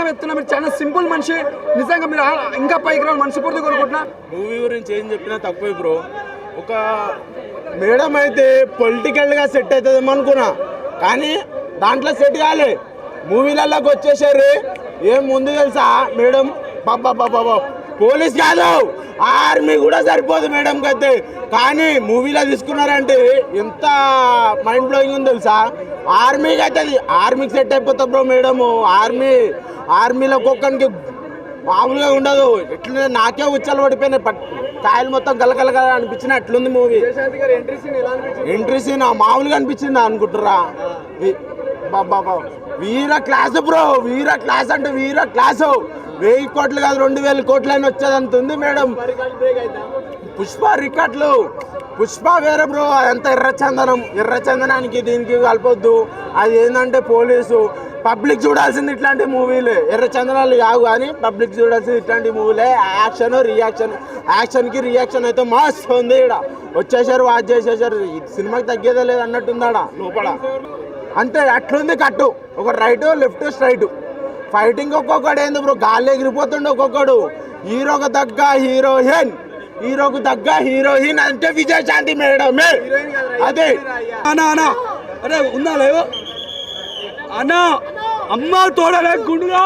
నిజంగా చెప్తున్నా, మీరు చాలా సింపుల్ మనిషి. నిజంగా మీరు ఇంకా పైకి రావాలి మనస్ఫూర్తి కోరుకుంటున్నా. మూవీ గురించి ఏం చెప్పినా తక్కువే బ్రో. ఒక మేడం అయితే పొలిటికల్గా సెట్ అవుతుందేమో అనుకున్నా, కానీ దాంట్లో సెట్ కాలే. మూవీలలోకి వచ్చేసారు. ఏం ముందు తెలుసా మేడం, బాబా పోలీస్ కాదు ఆర్మీ కూడా సరిపోదు మేడంకి అయితే. కానీ మూవీలో తీసుకున్నారంటే ఎంత మైండ్ బ్లోయింగ్ ఉంది తెలుసా. ఆర్మీకి అవుతుంది, ఆర్మీకి సెట్ అయిపోతా బ్రో మేడము. ఆర్మీలో ఒక్కొక్కరికి మామూలుగా ఉండదు. ఎట్లా నాకే ఉచ్చాలు పడిపోయినాయి, కాయలు మొత్తం గలగలగా అనిపించిన అట్లుంది మూవీ. ఎంట్రీ సీన్ మామూలుగా అనిపించింది అనుకుంటురా. బాబా వీర క్లాస్ బ్రో, వీర క్లాస్ అంటే వీర క్లాసు. 1000 కోట్లు కాదు 2000 కోట్లు అని వచ్చేదంత ఉంది మేడం. పుష్ప రికార్డులు, పుష్ప వేరే బ్రో. అదంతా ఎర్రచందనానికి దీనికి కలపొద్దు. అది ఏంటంటే పోలీసు. పబ్లిక్ చూడాల్సింది ఇట్లాంటి మూవీలే. ఎర్రచందనాలు కావు కానీ పబ్లిక్ చూడాల్సింది ఇట్లాంటి మూవీలే. యాక్షన్కి రియాక్షన్ అయితే మస్తు ఉంది. ఇక్కడ వచ్చేసారు, వాచ్ చేసేసారు. సినిమాకి తగ్గేదే లేదు అన్నట్టుందాడ లోపల. అంతే అట్లుంది కట్టు. ఒక రైట్ లెఫ్ట్ స్ట్రైట్ ఫైటింగ్. ఒక్కొక్కడు ఏంది బ్రో, గాలి ఎగిరిపోతుండే ఒక్కొక్కడు. హీరోకు తగ్గ హీరోయిన్ అంటే విజయశాంతి మేడమే. అదే అన్నా అరే ఉందా లేవు అన్నా, అమ్మ తోడలే గుండుగా.